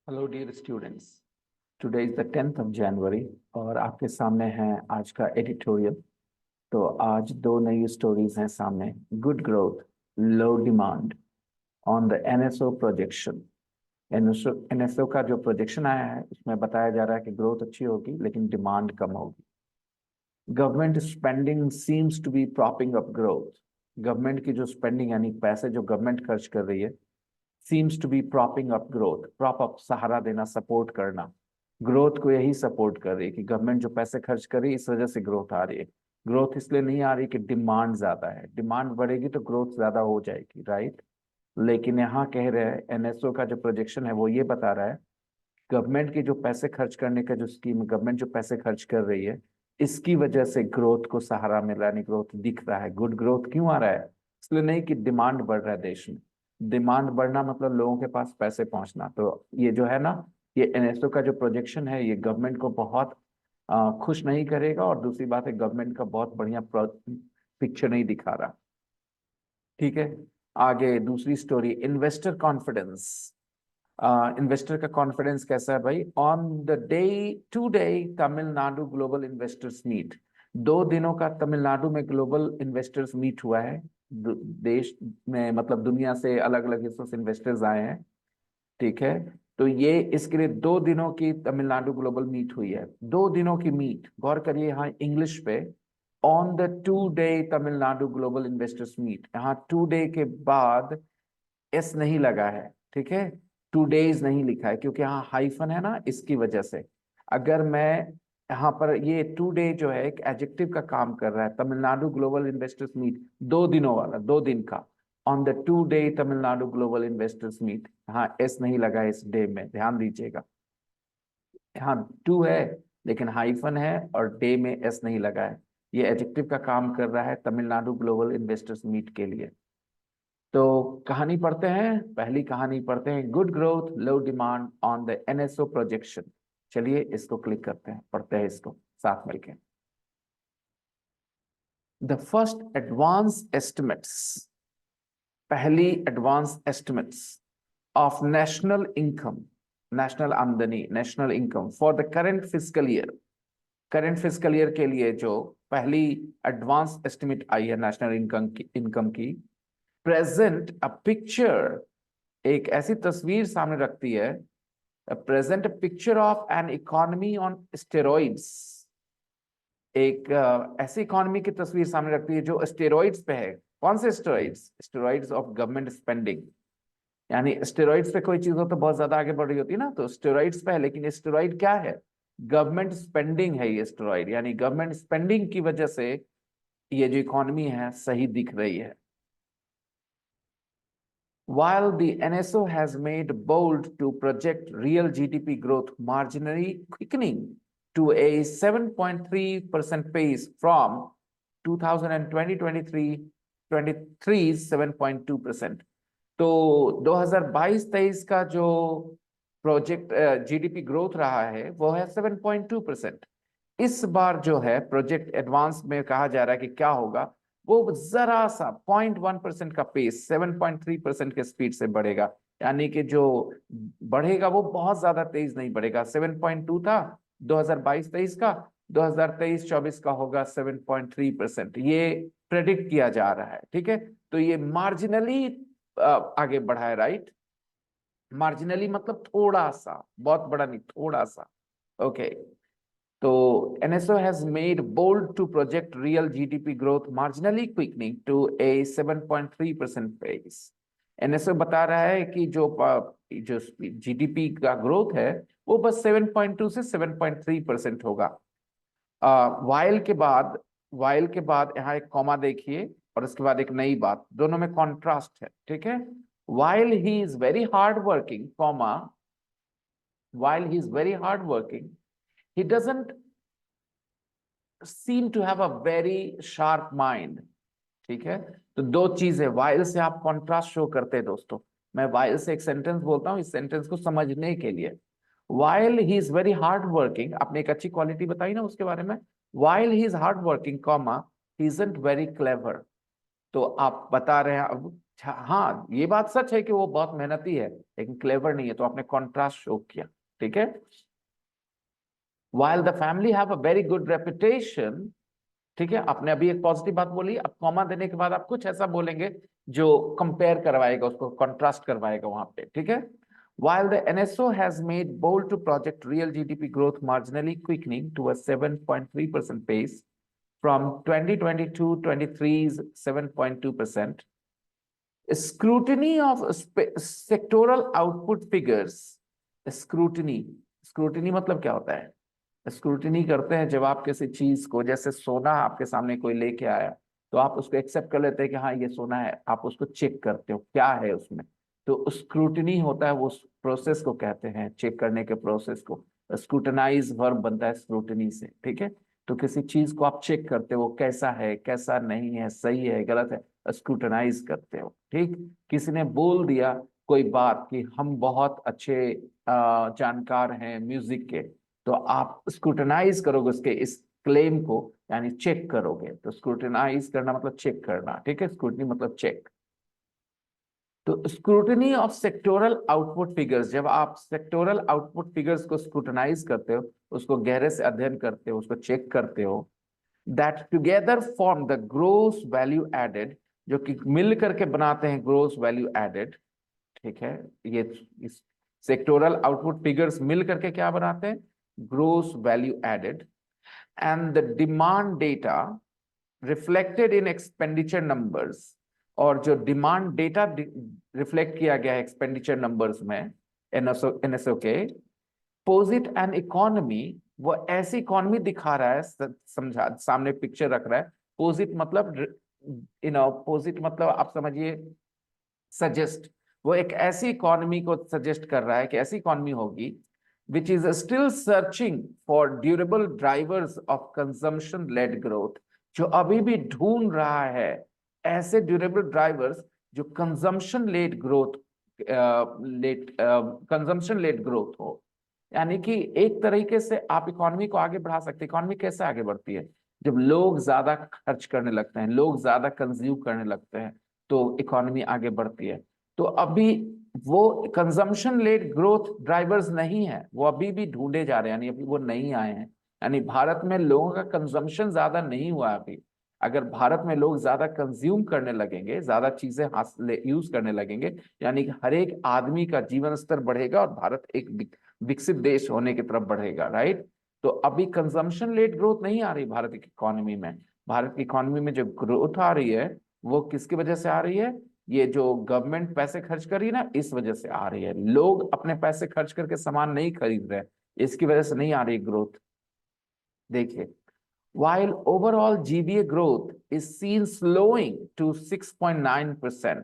Hello dear students, today is the 10th of January और आपके सामने है आज का एडिटोरियल। तो आज दो नई स्टोरीज हैं सामने। Good growth, low demand on the NSO projection. NSO का जो प्रोजेक्शन आया है उसमें बताया जा रहा है कि ग्रोथ अच्छी होगी लेकिन डिमांड कम होगी। Government spending seems to be propping up growth. Government की जो स्पेंडिंग यानी पैसे जो गवर्नमेंट खर्च कर रही है seems to be propping up growth. Prop up सहारा देना, सपोर्ट करना। ग्रोथ को यही सपोर्ट कर रही है कि गवर्नमेंट जो पैसे खर्च कर रही है इस वजह से ग्रोथ आ रही है। ग्रोथ इसलिए नहीं आ रही कि डिमांड ज्यादा है। डिमांड बढ़ेगी तो ग्रोथ ज्यादा हो जाएगी, राइट। लेकिन यहाँ कह रहे हैं एनएसओ का जो प्रोजेक्शन है वो ये बता रहा है गवर्नमेंट की जो पैसे खर्च करने का जो स्कीम, गवर्नमेंट जो पैसे खर्च कर रही है इसकी वजह से ग्रोथ को सहारा मिल रहा है, ग्रोथ दिख रहा है। गुड ग्रोथ क्यों आ रहा है? इसलिए नहीं कि डिमांड बढ़ रहा है देश में। डिमांड बढ़ना मतलब लोगों के पास पैसे पहुंचना। तो ये जो है ना, ये एनएसओ का जो प्रोजेक्शन है ये गवर्नमेंट को बहुत खुश नहीं करेगा। और दूसरी बात है गवर्नमेंट का बहुत बढ़िया पिक्चर नहीं दिखा रहा। ठीक है, आगे दूसरी स्टोरी, इन्वेस्टर कॉन्फिडेंस। इन्वेस्टर का कॉन्फिडेंस कैसा है भाई? On the day two day Tamil Nadu global investors meet. 2 दिनों का तमिलनाडु में ग्लोबल इन्वेस्टर्स मीट हुआ है। देश में मतलब दुनिया से अलग अलग हिस्सों से इन्वेस्टर्स आए हैं। ठीक है, तो ये इसके लिए 2 दिनों की तमिलनाडु ग्लोबल मीट हुई है। 2 दिनों की मीट, गौर करिए यहाँ इंग्लिश पे, on the two day Tamil Nadu global investors meet. यहाँ टू डे के बाद एस नहीं लगा है, ठीक है। 2 days नहीं लिखा है क्योंकि यहाँ हाइफन है ना, इसकी वजह से। अगर मैं यहाँ पर, ये 2 day जो है एक एडजेक्टिव का काम कर रहा है। तमिलनाडु ग्लोबल इन्वेस्टर्स मीट 2 दिनों वाला, 2 दिन का। On the two day Tamil Nadu global investors meet, हाँ एस नहीं लगा है इस डे में, ध्यान दीजिएगा। यहाँ टू है लेकिन हाइफन है और डे में एस नहीं लगा है। ये एडजेक्टिव का काम कर रहा है तमिलनाडु ग्लोबल इन्वेस्टर्स मीट के लिए। तो कहानी पढ़ते हैं, पहली कहानी पढ़ते हैं, good growth low demand on the NSO projection. चलिए इसको क्लिक करते हैं, पढ़ते हैं इसको साथ मिलके। द फर्स्ट एडवांस एस्टिमेट्स, पहली advance estimates of national income, national आमदनी, national income for the current fiscal year. Current fiscal year के लिए जो पहली एडवांस एस्टिमेट आई है नेशनल इनकम की प्रेजेंट अ पिक्चर, एक ऐसी तस्वीर सामने रखती है, present picture of an economy on steroids. एक ऐसी इकोनॉमी की तस्वीर सामने रखती है जो स्टेरॉइड्स पे है। कौन से steroids? Steroids of government spending. यानी स्टेरॉइड्स पे कोई चीज हो तो बहुत ज्यादा आगे बढ़ रही होती है ना, तो स्टेरॉइड्स पे है। लेकिन स्टेरॉइड क्या है? गवर्नमेंट स्पेंडिंग है ये स्टेरॉइड। यानी गवर्नमेंट स्पेंडिंग की वजह से ये जो इकोनॉमी है सही दिख रही है। While the NSO has made bold to project real GDP growth marginally quickening to a 7.3% pace from 2020-23 23 7.2%। तो 2022-23 का जो प्रोजेक्ट जीडीपी ग्रोथ रहा है वो है 7.2%। इस बार जो है प्रोजेक्ट एडवांस में कहा जा रहा है कि क्या होगा, वो जरा सा 0.1% का पेस 7.3% के स्पीड से बढ़ेगा। यानी कि जो बढ़ेगा वो बहुत ज्यादा तेज नहीं बढ़ेगा। 7.2 था 2022-23 का, 2023-24 का होगा 7.3%। ये प्रेडिक्ट किया जा रहा है, ठीक है। तो ये मार्जिनली आगे बढ़ा है, राइट। मार्जिनली मतलब थोड़ा सा, बहुत बड़ा नहीं, थोड़ा सा। ओके, तो NSO has made bold to project real GDP growth marginally quickening to a 7.3% pace। NSO बता रहा है कि जो जीडीपी का ग्रोथ है वो बस 7.2 से 7.3% होगा। वाइल के बाद यहाँ एक कॉमा देखिए और उसके बाद एक नई बात, दोनों में कॉन्ट्रास्ट है, ठीक है। while he is very hard working comma while he is very hard working he doesn't seem to have a very sharp mind। ठीक है, तो दो चीजें, वाइल से आप कॉन्ट्रास्ट शो करते हैं दोस्तों। मैं वाइल से एक सेंटेंस बोलता हूं इस सेंटेंस को समझने के लिए। While he is very hard working, आपने एक अच्छी क्वालिटी बताई ना उसके बारे में। While he is hard working comma he isn't very clever. तो आप बता रहे हैं अब हाँ, ये बात सच है कि वो बहुत मेहनती है लेकिन क्लेवर नहीं है, तो आपने कॉन्ट्रास्ट शो किया, ठीक है। While the family have a very good reputation, ठीक है, आपने अभी एक पॉजिटिव बात बोली, अब कॉमा देने के बाद आप कुछ ऐसा बोलेंगे जो कंपेयर करवाएगा, उसको कंट्रास्ट करवाएगा वहां पे, ठीक है। While the NSO has made bold to project real GDP growth marginally quickening to a 7.3% pace from 2022-23's 7.2%, scrutiny of sectoral output figures, scrutiny, scrutiny मतलब क्या होता है? स्क्रूटिनी करते हैं जब आप किसी चीज को, जैसे सोना आपके सामने कोई लेके आया, तो आप उसको एक्सेप्ट कर लेते हैं कि हाँ ये सोना है, आप उसको चेक करते हो क्या है उसमें, तो स्क्रूटिनी होता है, वो प्रोसेस को कहते हैं, चेक करने के प्रोसेस को। स्क्रूटनाइज वर्ब बनता है स्क्रूटिनी से, ठीक है। तो किसी चीज को आप चेक करते हो कैसा है, कैसा नहीं है, सही है, गलत है, स्क्रूटनाइज करते हो, ठीक। किसी ने बोल दिया कोई बात कि हम बहुत अच्छे जानकार हैं म्यूजिक के, तो आप स्क्रूटनाइज करोगे उसके इस क्लेम को, यानी चेक करोगे। तो स्क्रूटनाइज करना मतलब चेक करना, ठीक है, स्क्रूटनी मतलब चेक। तो scrutiny of sectoral output figures, जब आप सेक्टोरल आउटपुट फिगर्स को स्क्रूटनाइज करते हो, उसको गहरे से अध्ययन करते हो, उसको चेक करते हो, that together form the gross value added, जो कि मिल करके बनाते हैं ग्रोस वैल्यू एडेड, ठीक है। ये सेक्टोरल आउटपुट फिगर्स मिल करके क्या बनाते हैं? Gross value added. And the demand data reflected in expenditure numbers, और जो डिमांड डेटा रिफ्लेक्ट किया गया है एक्सपेंडिचर नंबर्स में, एनएसओ के, पोजिट एन इकोनॉमी, वो ऐसी इकोनॉमी दिखा रहा है, समझा, सामने पिक्चर रख रहा है। पोजिट मतलब, पोजिट मतलब आप समझिए सजेस्ट, वो एक ऐसी इकोनॉमी को सजेस्ट कर रहा है कि ऐसी इकोनॉमी होगी which is still searching for durable drivers of consumption led growth, जो अभी भी ढूंढ रहा है ऐसे ड्यूरेबल ड्राइवर्स जो consumption led growth, consumption led growth हो। यानी कि एक तरीके से आप इकोनॉमी को आगे बढ़ा सकते हैं। इकोनॉमी कैसे आगे बढ़ती है? जब लोग ज्यादा खर्च करने लगते हैं, लोग ज्यादा कंज्यूम करने लगते हैं, तो इकोनॉमी आगे बढ़ती है। तो अभी वो कंजम्पशन लेड ग्रोथ ड्राइवर्स नहीं है, वो अभी भी ढूंढे जा रहे हैं, यानी अभी वो नहीं आए हैं। यानी भारत में लोगों का कंजम्पशन ज्यादा नहीं हुआ अभी। अगर भारत में लोग ज्यादा कंज्यूम करने लगेंगे, ज्यादा चीजें हासिल यूज करने लगेंगे, यानी कि हर एक आदमी का जीवन स्तर बढ़ेगा और भारत एक विकसित देश होने की तरफ बढ़ेगा, राइट। तो अभी कंजम्पशन लेड ग्रोथ नहीं आ रही भारत की इकोनॉमी में। भारत की इकोनॉमी में जो ग्रोथ आ रही है वो किसकी वजह से आ रही है? ये जो गवर्नमेंट पैसे खर्च कर रही है ना, इस वजह से आ रही है। लोग अपने पैसे खर्च करके सामान नहीं खरीद रहे, इसकी वजह से नहीं आ रही ग्रोथ। देखिए, while overall GVA growth is seen slowing to 6.9%,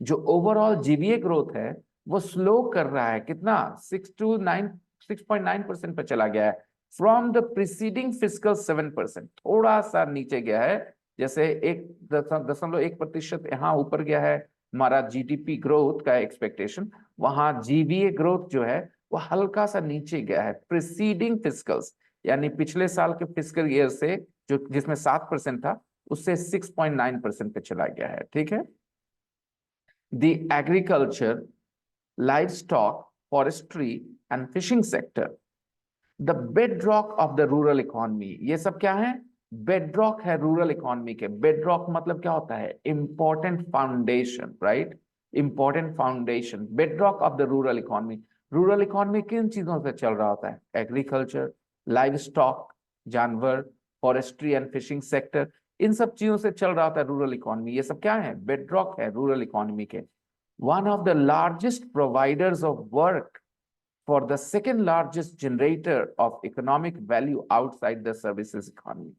जो ओवरऑल जीवीए ग्रोथ है वो स्लो कर रहा है, कितना? 6.9% पे चला गया है, फ्रॉम द प्रीसीडिंग फिजिकल 7%, थोड़ा सा नीचे गया है। जैसे 1.1% यहाँ ऊपर गया है हमारा जीडीपी ग्रोथ का एक्सपेक्टेशन, वहां जीवीए ग्रोथ जो है वो हल्का सा नीचे गया है प्रीसीडिंग फिजिकल्स, यानी पिछले साल के फिजिकल ईयर से, जो जिसमें 7% था, उससे 6.9% पे चला गया है, ठीक है। The agriculture, livestock, forestry and fishing sector, the bedrock of the rural economy, ये सब क्या है? बेडरॉक है रूरल इकोनॉमी के। बेडरॉक मतलब क्या होता है? Important foundation, right, important foundation, bedrock of the rural economy. Rural economy किन चीजों से चल रहा होता है? एग्रीकल्चर, लाइव स्टॉक, जानवर, फॉरेस्ट्री एंड फिशिंग सेक्टर, इन सब चीजों से चल रहा होता है रूरल इकोनॉमी। ये सब क्या है? बेडरॉक है रूरल इकोनॉमी के। One of the largest providers of work for the second largest generator of economic value outside the services economy,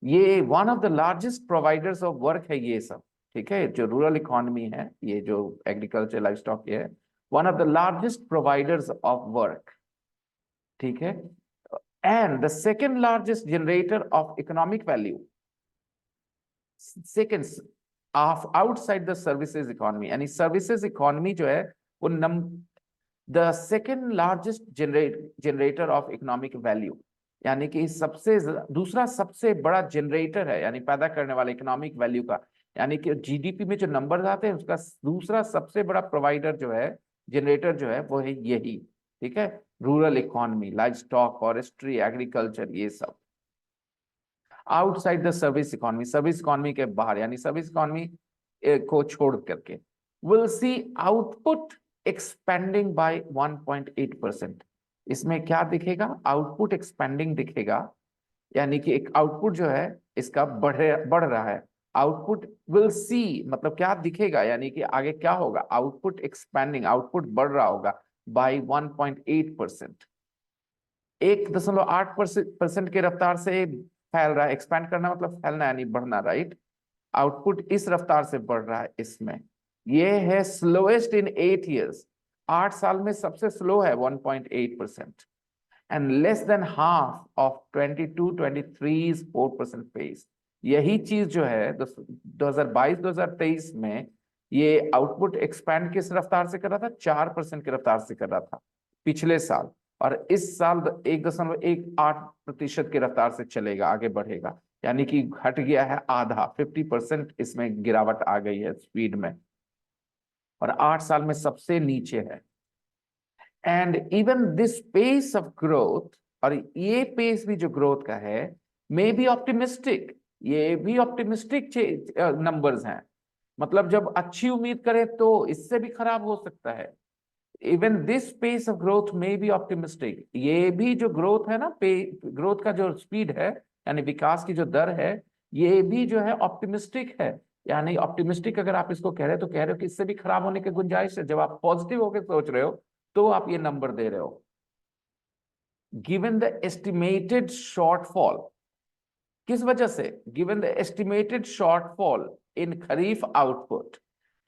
ये one of the largest providers of work है ये सब, ठीक है। जो रूरल इकोनॉमी है, ये जो एग्रीकल्चर लाइफ स्टॉक ये है, one of the largest providers of work, ठीक है, and the second largest generator of economic value, second of outside the services economy, यानी सर्विसेज इकोनॉमी जो है वो the second largest generator off economic value, यानी कि सबसे दूसरा सबसे बड़ा जनरेटर है, यानी पैदा करने वाला इकोनॉमिक वैल्यू का। यानी कि जीडीपी में जो नंबर आते हैं उसका दूसरा सबसे बड़ा प्रोवाइडर जो है, जनरेटर जो है, वो है यही। ठीक है, rural economy, life stock, forestry, agriculture, ये सब। Outside the service economy, service economy के बाहर, यानी सर्विस इकोनॉमी को छोड़ करके, will see output expanding by 1.8%। इसमें क्या दिखेगा? आउटपुट एक्सपेंडिंग दिखेगा, यानी कि एक आउटपुट जो है इसका बढ़ रहा है। आउटपुट विल सी मतलब क्या दिखेगा, यानी कि आगे क्या होगा? आउटपुट एक्सपेंडिंग, आउटपुट बढ़ रहा होगा बाय 1.8%। 1.8% के रफ्तार से फैल रहा है। एक्सपैंड करना मतलब फैलना यानी बढ़ना, राइट? आउटपुट इस रफ्तार से बढ़ रहा है इसमें। ये है स्लोएस्ट इन 8 years, 8 साल में सबसे स्लो है 1.8%, and less than half of 22-23 4% pace. यही चीज जो है 2022-2023 में ये आउटपुट एक्सपैंड किस रफ्तार से कर रहा था? 4% की रफ्तार से कर रहा था पिछले साल, और इस साल 1.18% की रफ्तार से चलेगा, आगे बढ़ेगा। यानी कि घट गया है आधा, 50% इसमें गिरावट आ गई है स्पीड में, और 8 साल में सबसे नीचे है। And even this pace of growth, और ये पेस भी जो ग्रोथ का है, मे बी ऑप्टिमिस्टिक, ये भी ऑप्टिमिस्टिक नंबर्स हैं। मतलब जब अच्छी उम्मीद करें तो इससे भी खराब हो सकता है। Even this pace of growth में बी ऑप्टिमिस्टिक, ये भी जो ग्रोथ है ना, ग्रोथ का जो स्पीड है, यानी विकास की जो दर है, ये भी जो है ऑप्टिमिस्टिक है। यानी ऑप्टिमिस्टिक अगर आप इसको कह रहे हो तो कह रहे हो कि इससे भी खराब होने की गुंजाइश है। जब आप पॉजिटिव होकर सोच रहे हो तो आप ये नंबर दे रहे हो। गिवन द एस्टिमेटेड शॉर्टफॉल, किस वजह से? Given the estimated shortfall in kharif output,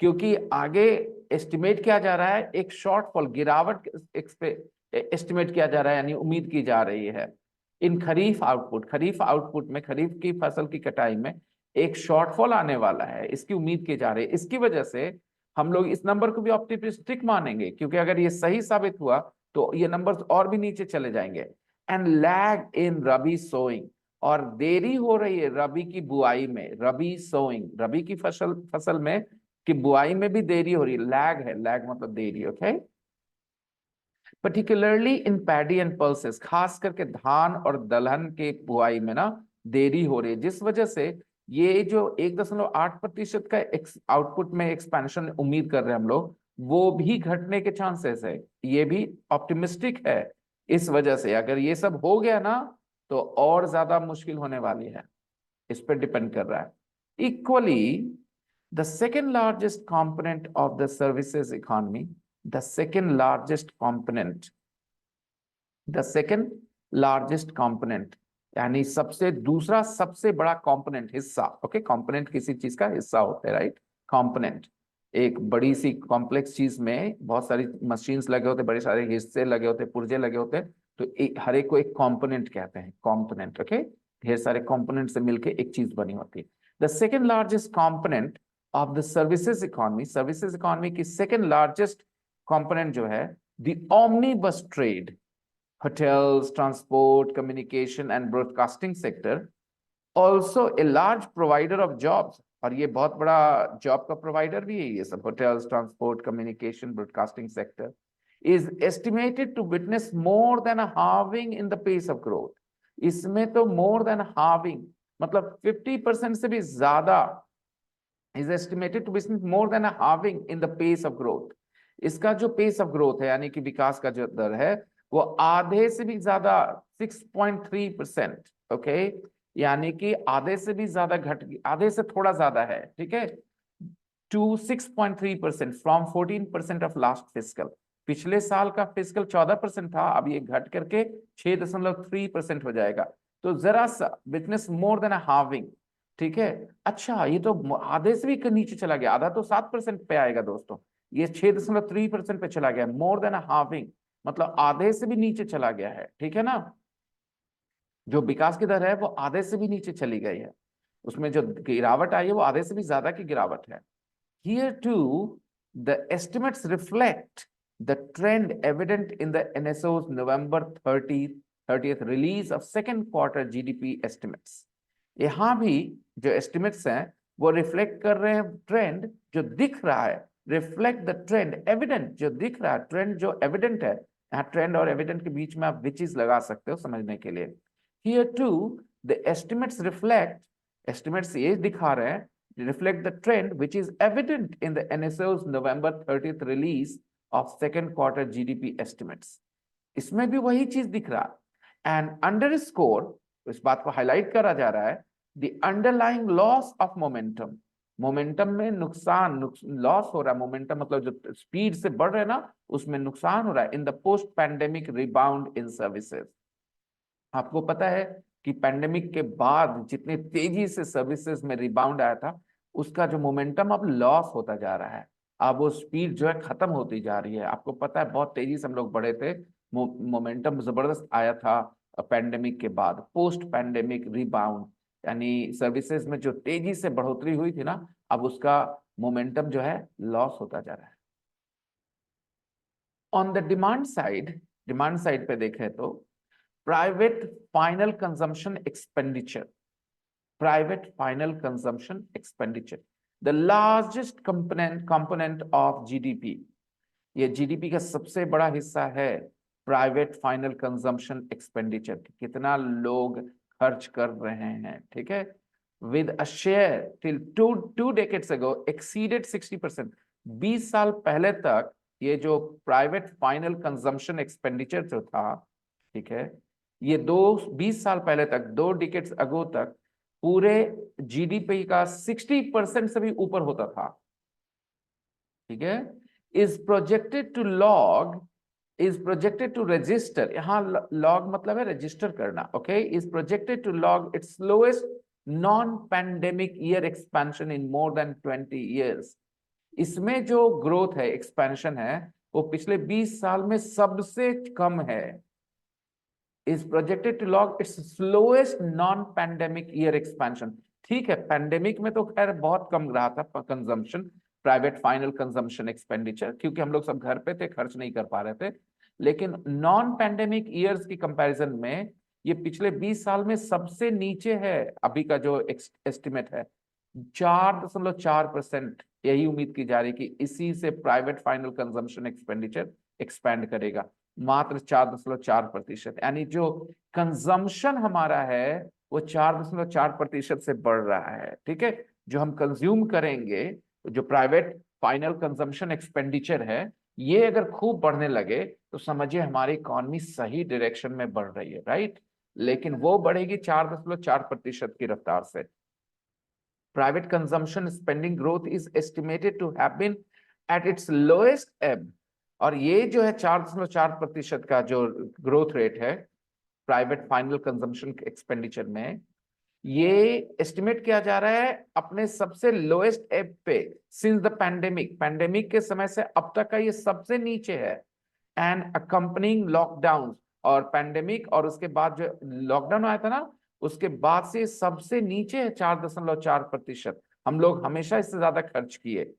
क्योंकि आगे एस्टिमेट किया जा रहा है एक शॉर्टफॉल, गिरावट एस्टिमेट किया जा रहा है, यानी उम्मीद की जा रही है इन खरीफ आउटपुट। खरीफ आउटपुट में, खरीफ की फसल की कटाई में एक शॉर्टफॉल आने वाला है, इसकी उम्मीद की जा रही है। इसकी वजह से हम लोग इस नंबर को भी ऑप्टिमिस्टिक मानेंगे, क्योंकि अगर ये सही साबित हुआ तो ये नंबर और भी नीचे चले जाएंगे। And lag in rabi sowing, और देरी हो रही है रबी की बुआई में। रबी सोइंग, रबी की फसल में कि बुआई में भी देरी हो रही है। लैग है, लैग मतलब देरी। Okay, particularly in paddy and pulses, खास करके धान और दलहन के बुआई में ना देरी हो रही है, जिस वजह से ये जो 1.8% का आउटपुट में एक्सपेंशन उम्मीद कर रहे हैं हम लोग, वो भी घटने के चांसेस है। ये भी ऑप्टिमिस्टिक है। इस वजह से अगर ये सब हो गया ना तो और ज्यादा मुश्किल होने वाली है। इस पर डिपेंड कर रहा है। Equally the second largest component of the services economy, the second largest component, the second largest component, यानी सबसे दूसरा सबसे बड़ा कॉम्पोनेंट, हिस्सा। ओके, कॉम्पोनेंट किसी चीज का हिस्सा होते हैं, राइट? कॉम्पोनेंट एक बड़ी सी कॉम्प्लेक्स चीज में बहुत सारी मशीन्स लगे होते, बड़े सारे हिस्से लगे होते, पुर्जे लगे होते, तो हर एक को एक कॉम्पोनेंट कहते हैं, कॉम्पोनेंट। ओके, ढेर सारे कॉम्पोनेंट से मिलके एक चीज बनी होती है। The second largest component of the services economy, services economy की सेकेंड लार्जेस्ट कॉम्पोनेंट जो है, the omnibus trade, hotels, transport, communication and broadcasting sector, also a large provider of jobs, और ये बहुत बड़ा जॉब का प्रोवाइडर भी है ये सब, hotels, transport, communication, broadcasting sector, is estimated to witness more than a halving in the pace of growth। इसमें तो more than halving मतलब 50% से भी ज्यादा, is estimated to witness more than a halving in the pace of growth। इसका जो pace of growth है, यानी कि विकास का जो दर है, वो आधे से भी ज्यादा 6.3%। ओके, यानी कि आधे से भी ज्यादा आधे से थोड़ा ज्यादा है, ठीक है, to 6.3% from 14% of last fiscal. पिछले साल का फिस्कल 14% था, अब ये घट करके 6.3% हो जाएगा। तो जरा सा विटनेस मोर देन हार्विंग, ठीक है। अच्छा, ये तो आधे से भी नीचे चला गया, आधा तो 7% पे आएगा दोस्तों, ये 6.3% पे चला गया। मोर देन हार्विंग मतलब आधे से भी नीचे चला गया है, ठीक है ना। जो विकास की दर है वो आधे से भी नीचे चली गई है, उसमें जो गिरावट आई है वो आधे से भी ज्यादा की गिरावट है। Here too, the estimates reflect the trend evident in the NSO's November 30th release of second quarter GDP estimates। यहाँ भी जो estimates हैं वो रिफ्लेक्ट कर रहे हैं ट्रेंड जो दिख रहा है, रिफ्लेक्ट द ट्रेंड, एविडेंट जो दिख रहा है, ट्रेंड जो एविडेंट है। यहाँ ट्रेंड और एविडेंट के बीच में आप विच इज लगा सकते हो समझने के लिए। Here too the estimates reflect, estimates ये दिखा रहे हैं, reflect the trend which is evident in the NSO's November 30th release of second quarter GDP estimates। इसमें भी वही चीज दिख रहा है। एंड अंडरस्कोर, इस बात को हाईलाइट करा जा रहा है, the underlying loss of momentum, momentum में नुकसान, लॉस हो रहा है, मोमेंटम मतलब जो स्पीड से बढ़ रहे हैं ना उसमें नुकसान हो रहा है, in the post pandemic rebound in services. आपको पता है कि पैंडेमिक के बाद जितनी तेजी से सर्विसेज में रिबाउंड आया था, उसका जो मोमेंटम अब लॉस होता जा रहा है, अब वो स्पीड जो है खत्म होती जा रही है। आपको पता है बहुत तेजी से हम लोग बढ़े थे, मोमेंटम जबरदस्त आया था पैंडेमिक के बाद, पोस्ट पैंडेमिक रिबाउंड, यानी सर्विसेज में जो तेजी से बढ़ोतरी हुई थी ना, अब उसका मोमेंटम जो है लॉस होता जा रहा है। ऑन द डिमांड साइड पे देखें तो private final consumption expenditure, private final consumption expenditure, the largest component of GDP, ये GDP का सबसे बड़ा हिस्सा है प्राइवेट फाइनल कंजम्पशन एक्सपेंडिचर, कितना लोग खर्च कर रहे हैं, ठीक है। With a share till two decades ago exceeded 60%, 20 साल पहले तक ये जो प्राइवेट फाइनल कंजम्पशन एक्सपेंडिचर जो था, ठीक है, ये 20 साल पहले तक, 2 डिकेड्स अगो तक पूरे जीडीपी का 60% से भी ऊपर होता था, ठीक है। इज प्रोजेक्टेड टू रजिस्टर, यहां लॉग मतलब है रजिस्टर करना, okay, is projected to log its slowest non pandemic year expansion in more than 20 years. इसमें जो ग्रोथ है, एक्सपेंशन है, वो पिछले 20 साल में सबसे कम है। is projected to log its slowest non-pandemic year expansion। ठीक है, पैंडेमिक में तो खैर बहुत कम रहा था consumption, private final consumption expenditure, क्योंकि हम लोग सब घर पे थे, खर्च नहीं कर पा रहे थे। लेकिन नॉन पैंडेमिक ईयर्स की कंपैरिजन में ये पिछले 20 साल में सबसे नीचे है। अभी का जो एस्टिमेट है 4.4%, यही उम्मीद की जा रही है कि इसी से private final consumption expenditure expand करेगा, मात्र 4.4%, यानी जो कंजम्पशन हमारा है वो 4.4% से बढ़ रहा है, ठीक है। जो हम कंज्यूम करेंगे, जो प्राइवेट फाइनल कंजम्पशन एक्सपेंडिचर है, ये अगर खूब बढ़ने लगे तो समझिए हमारी इकोनॉमी सही डायरेक्शन में बढ़ रही है, राइट। लेकिन वो बढ़ेगी 4.4% की रफ्तार से। Private consumption spending growth is estimated to have been at its lowest ebb, और ये जो है 4.4% का जो ग्रोथ रेट है प्राइवेट फाइनल कंजम्पशन एक्सपेंडिचर में, ये एस्टिमेट किया जा रहा है अपने सबसे लोएस्ट एब पे सिंस द पैंडेमिक, पैंडेमिक के समय से अब तक का ये सबसे नीचे है। एंड अकम्पनिंग लॉकडाउन, और पैंडेमिक और उसके बाद जो लॉकडाउन आया था ना, उसके बाद से सबसे नीचे है 4.4%। हम लोग हमेशा इससे ज्यादा खर्च किए।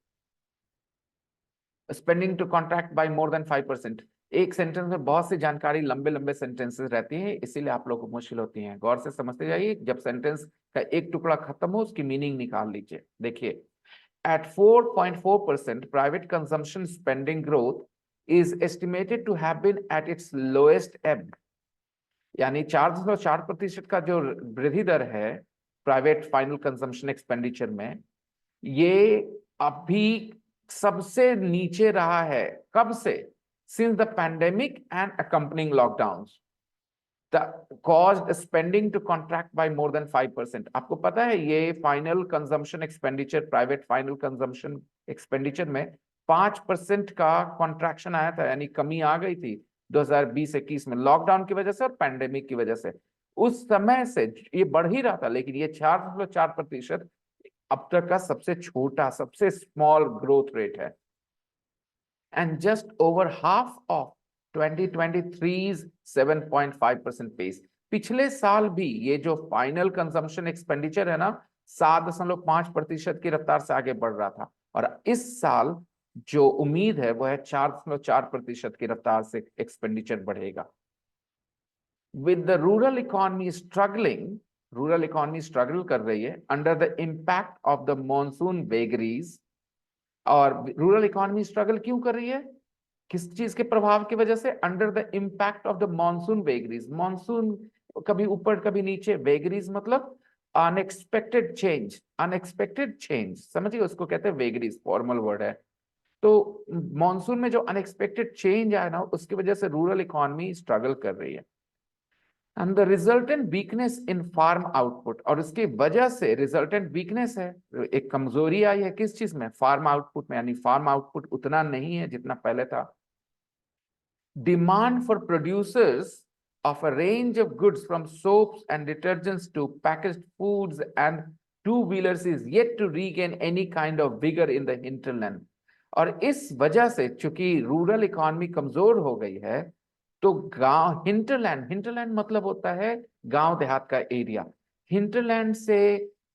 Spending to contract by more than 5%, एक सेंटेंस में बहुत सी जानकारी, लंबे लंबे सेंटेंसेस रहती हैं, इसीलिए आप लोगों को मुश्किल होती है। गौर से समझते जाइए, जब सेंटेंस का एक टुकड़ा खत्म हो उसकी मीनिंग निकाल लीजिए। देखिए, at 4.4% private consumption spending growth is estimated to have been at its lowest ebb, यानी 4.4% का जो वृद्धि दर है प्राइवेट फाइनल कंजम्पशन एक्सपेंडिचर में, ये अभी सबसे नीचे रहा है। कब से? Since the pandemic and accompanying lockdown caused spending to contract by more than 5%। आपको पता है ये final consumption expenditure, private final consumption expenditure में 5% का कॉन्ट्रैक्शन आया था, यानी कमी आ गई थी 2020-21 में लॉकडाउन की वजह से और पैंडेमिक की वजह से। उस समय से ये बढ़ ही रहा था, लेकिन ये 4.4% अब तक का सबसे छोटा, सबसे स्मॉल ग्रोथ रेट है। And just over half of 2023's 7.5% pace. पिछले साल भी ये जो फाइनल कंजम्पशन एक्सपेंडिचर है ना, 7.5% की रफ्तार से आगे बढ़ रहा था, और इस साल जो उम्मीद है वो है 4.4% की रफ्तार से एक्सपेंडिचर बढ़ेगा। With the rural economy struggling, rural economy struggle कर रही है under the impact of the monsoon vagaries. और रूरल इकोनॉमी स्ट्रगल क्यों कर रही है, किस चीज के प्रभाव की वजह से, under the impact of the monsoon vagaries. Monsoon कभी ऊपर कभी नीचे, वेगरीज मतलब अनएक्सपेक्टेड चेंज, अनएक्सपेक्टेड चेंज, समझिए उसको कहते हैं वेगरीज, फॉर्मल वर्ड है। तो मॉनसून में जो अनएक्सपेक्टेड चेंज आया ना, उसकी वजह से रूरल इकोनॉमी स्ट्रगल कर रही है। And the resultant weakness in farm output, और उसकी वजह से रिजल्टेंट वीकनेस है, एक कमजोरी आई है किस चीज में, फार्म आउटपुट में, यानी फार्म आउटपुट उतना नहीं है जितना पहले था। Demand for producers of a range of goods from soaps and detergents to packaged foods and two-wheelers is yet to regain any kind of vigor in the hinterland। और इस वजह से चूंकि रूरल इकोनॉमी कमजोर हो गई है, तो गांव, हिंटरलैंड, हिंटरलैंड मतलब होता है गांव देहात का एरिया, हिंटरलैंड से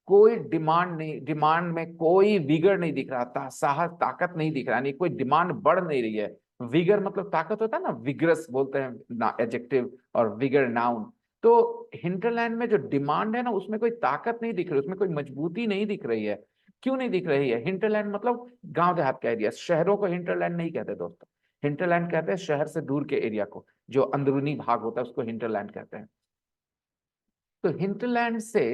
कोई डिमांड नहीं, डिमांड में कोई विगर नहीं दिख रहा, साहस ताकत नहीं दिख रहा, नहीं कोई डिमांड बढ़ नहीं रही है। विगर मतलब ताकत होता है ना, विगरस बोलते हैं एडजेक्टिव, और विगर नाउन। तो हिंटरलैंड में जो डिमांड है ना, उसमें कोई ताकत नहीं दिख रही, उसमें कोई मजबूती नहीं दिख रही है। क्यों नहीं दिख रही है? हिंटरलैंड मतलब गांव देहात का एरिया। शहरों को हिंटरलैंड नहीं कहते दोस्तों, हिंटरलैंड कहते हैं शहर से दूर के एरिया को, जो अंदरूनी भाग होता है उसको हिंटरलैंड कहते हैं। तो हिंटरलैंड से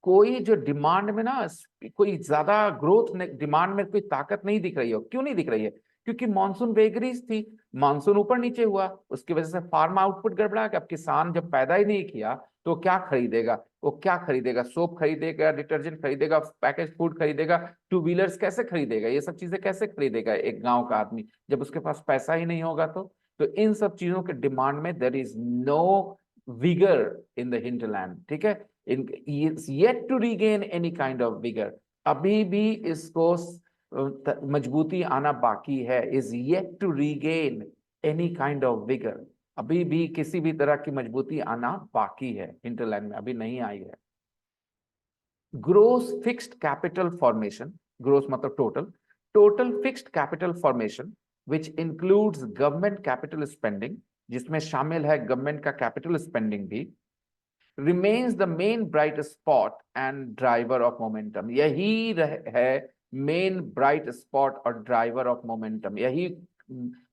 कोई जो डिमांड में ना, कोई ज्यादा ग्रोथ, डिमांड में कोई ताकत नहीं दिख रही हो। क्यों नहीं दिख रही है? क्योंकि मानसून वेगरीज थी, मानसून ऊपर नीचे हुआ, उसकी वजह से फार्म आउटपुट गड़बड़ा गया। अब किसान जब पैदा ही नहीं किया तो क्या खरीदेगा? वो क्या खरीदेगा? सोप खरीदेगा, डिटर्जेंट खरीदेगा, पैकेज फूड खरीदेगा, टू व्हीलर्स कैसे खरीदेगा? ये सब चीजें कैसे खरीदेगा एक गांव का आदमी जब उसके पास पैसा ही नहीं होगा? तो इन सब चीजों के डिमांड में there is no vigor in the hinterland, ठीक है। is yet to regain any kind of vigor, अभी भी इसको मजबूती आना बाकी है। is yet to regain any kind of vigor, अभी भी किसी भी तरह की मजबूती आना बाकी है, हिंटरलैंड में अभी नहीं आई है। Gross fixed capital formation, gross मतलब total, total fixed capital formation which includes government capital spending, जिसमें शामिल है गवर्नमेंट का कैपिटल स्पेंडिंग भी, remains the main bright spot and driver of momentum। यही है मेन ब्राइट स्पॉट और ड्राइवर ऑफ मोमेंटम, यही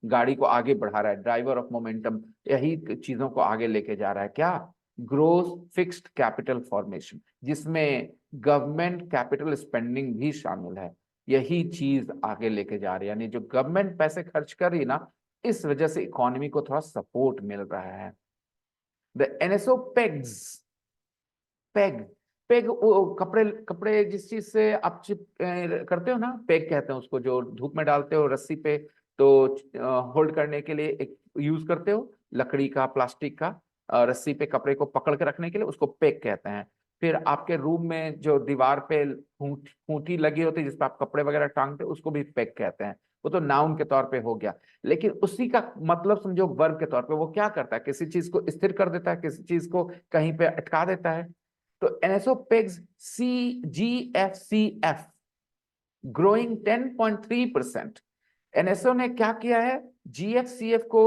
गाड़ी को आगे बढ़ा रहा है, ड्राइवर ऑफ मोमेंटम, यही चीजों को आगे लेके जा रहा है। क्या? ग्रोस फिक्स्ड कैपिटल फॉर्मेशन, जिसमें गवर्नमेंट कैपिटल स्पेंडिंग भी शामिल है, यही चीज आगे लेके जा रही है। यानी जो गवर्नमेंट पैसे खर्च कर रही है ना, इस वजह से इकोनॉमी को थोड़ा सपोर्ट मिल रहा है। The NSO pegs, peg, peg कपड़े, कपड़े जिस चीज से आप चिप करते हो ना, पेग कहते हैं उसको, जो धूप में डालते हो रस्सी पे, तो होल्ड करने के लिए एक यूज करते हो, लकड़ी का, प्लास्टिक का, रस्सी पे कपड़े को पकड़ के रखने के लिए, उसको पेग कहते हैं। फिर आपके रूम में जो दीवार पे खूंटी लगी होती है जिसपे आप कपड़े वगैरह टांगते हो, उसको भी पेग कहते हैं। वो तो नाउन के तौर पे हो गया, लेकिन उसी का मतलब समझो वर्ब के तौर पे, वो क्या करता है? किसी चीज को स्थिर कर देता है, किसी चीज को कहीं पे अटका देता है। तो NSO pegs GFCF growing 10.3%। NSO ने क्या किया है? GFCF को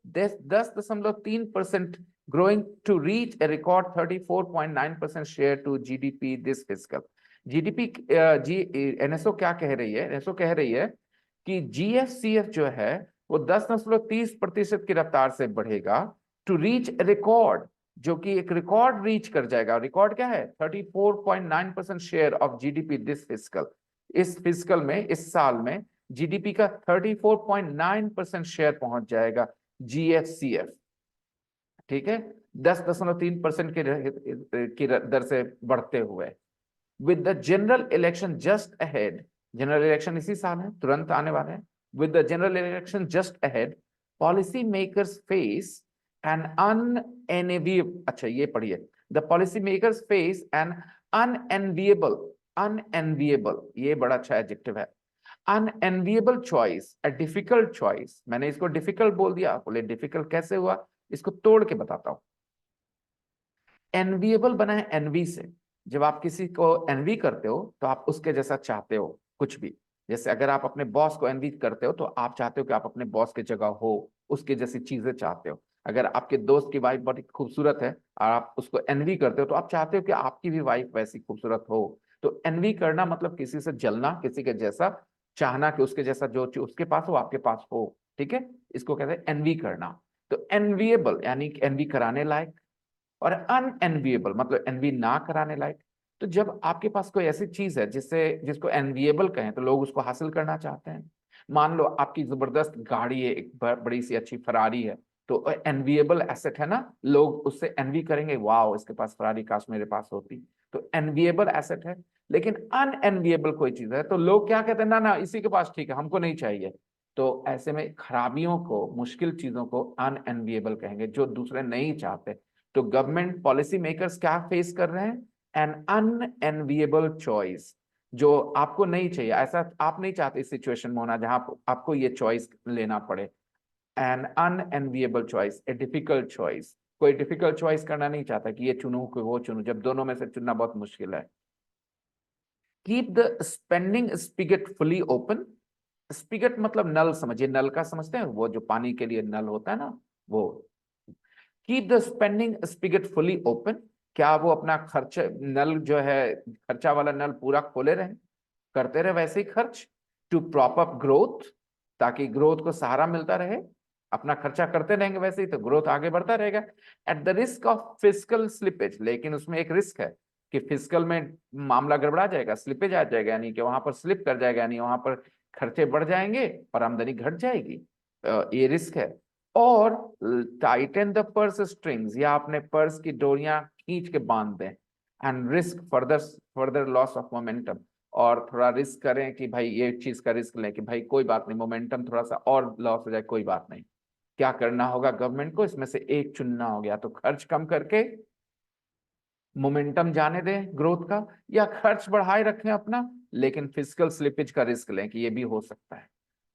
10.3% growing to reach a record 34.9% share to GDP this fiscal. GDP NSO क्या कह रही है? एनएसओ कह रही है कि GFCF जो है वो 10.30% की रफ्तार से बढ़ेगा टू रीच रिकॉर्ड, जो कि एक रिकॉर्ड रीच कर जाएगा। रिकॉर्ड क्या है? 34.9% share of GDP this fiscal. इस फिस्कल में, इस साल में जीडीपी का 34.9% शेयर पहुंच जाएगा GFCF, ठीक है, 10.3% की दर से बढ़ते हुए। With the general election just ahead, general election इसी साल है, तुरंत आने वाले हैं। With the general election just ahead, policy makers face an unenviable, अच्छा ये पढ़िए, the policy makers face an unenviable, unenviable ये बड़ा अच्छा एडजेक्टिव है, unenviable choice, a difficult choice. मैंने इसको डिफिकल्ट बोल दिया, बोले डिफिकल्ट कैसे हुआ, इसको तोड़ के बताता हूं। एनविएबल बना है एनवी से, जब आप किसी को एनवी करते हो तो आप उसके जैसा चाहते हो कुछ भी। जैसे अगर आप अपने बॉस को एनवी करते हो तो आप चाहते हो कि आप अपने बॉस की जगह हो, उसके जैसी चीजें चाहते हो। अगर आपके दोस्त की वाइफ बड़ी खूबसूरत है और आप उसको एनवी करते हो, तो आप चाहते हो कि आपकी भी वाइफ वैसी खूबसूरत हो। तो एनवी करना मतलब किसी से जलना, किसी के जैसा चाहना कि उसके जैसा जो चीज उसके पास हो आपके पास हो। ठीक है, इसको कहते हैं एनवी करना। तो एनविएबल यानी एनवी कराने लायक, और अनएनविएबल मतलब एनवी ना कराने लायक। तो जब आपके पास कोई ऐसी चीज है जिससे जिसको एनविएबल कहें, तो लोग उसको हासिल करना चाहते हैं। मान लो आपकी जबरदस्त गाड़ी है, एक बड़ी सी अच्छी फरारी है, तो एनविएबल एसेट है ना, लोग उससे एनवी करेंगे, वाह इसके पास फरारी, काश मेरे पास होती। तो एनविएबल एसेट है। लेकिन अनएनविएबल कोई चीज है तो लोग क्या कहते हैं, ना ना इसी के पास ठीक है, हमको नहीं चाहिए। तो ऐसे में खराबियों को, मुश्किल चीजों को अनएनविएबल कहेंगे, जो दूसरे नहीं चाहते। तो गवर्नमेंट पॉलिसी मेकर्स क्या फेस कर रहे हैं, एन अनएनविएबल चॉइस, जो आपको नहीं चाहिए। ऐसा आप नहीं चाहते इस सिचुएशन में होना जहां आपको ये चॉइस लेना पड़े। An unenviable choice, a difficult choice, कोई डिफिकल्ट चॉइस करना नहीं चाहता कि ये चुनूं कि वो चुनूं, जब दोनों में से चुनना बहुत मुश्किल है। Keep the spending spigot fully open. Spigot मतलब नल, समझिए नल का समझते हैं, वो जो पानी के लिए नल होता है ना, वो। Keep the spending spigot fully open, क्या वो अपना खर्च, नल जो है खर्चा वाला नल पूरा खोले रहे, करते रहे वैसे ही खर्च। टू प्रॉप अप ग्रोथ, ताकि ग्रोथ को सहारा मिलता रहे। अपना खर्चा करते रहेंगे वैसे ही तो ग्रोथ आगे बढ़ता रहेगा। At the risk of physical slippage, लेकिन उसमें एक रिस्क है कि फिजिकल में मामला गड़बड़ा जाएगा, स्लिपेज आ जाएगा, यानी कि वहां पर स्लिप कर जाएगा, यानी वहां पर खर्चे बढ़ जाएंगे और आमदनी घट जाएगी। ये रिस्क है। और टाइटन द पर्स स्ट्रिंग्स, या अपने पर्स की डोरियां खींच के बांध दें। And risk further further loss of momentum, और थोड़ा रिस्क करें कि भाई ये चीज का रिस्क लें कि भाई कोई बात नहीं, मोमेंटम थोड़ा सा और लॉस हो जाए, कोई बात नहीं। क्या करना होगा गवर्नमेंट को, इसमें से एक चुनना हो गया, तो खर्च कम करके मोमेंटम जाने दें ग्रोथ का, या खर्च बढ़ाए रखें अपना, लेकिन फिजिकल स्लिपेज का रिस्क लें कि ये भी हो सकता है।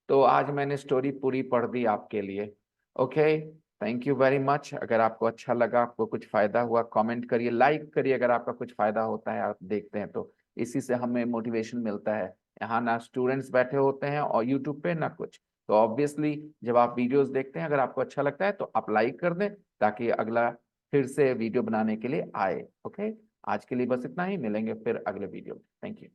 तो आज मैंने स्टोरी पूरी पढ़ दी आपके लिए। Okay, thank you very much. अगर आपको अच्छा लगा, आपको कुछ फायदा हुआ, कमेंट करिए, लाइक करिए अगर आपका कुछ फायदा होता है, आप देखते हैं तो। इसी से हमें मोटिवेशन मिलता है। यहाँ ना स्टूडेंट्स बैठे होते हैं और यूट्यूब पे ना कुछ, तो ऑब्वियसली जब आप वीडियोस देखते हैं, अगर आपको अच्छा लगता है तो आप लाइक कर दें, ताकि अगला फिर से वीडियो बनाने के लिए आए। ओके, आज के लिए बस इतना ही, मिलेंगे फिर अगले वीडियो। Thank you.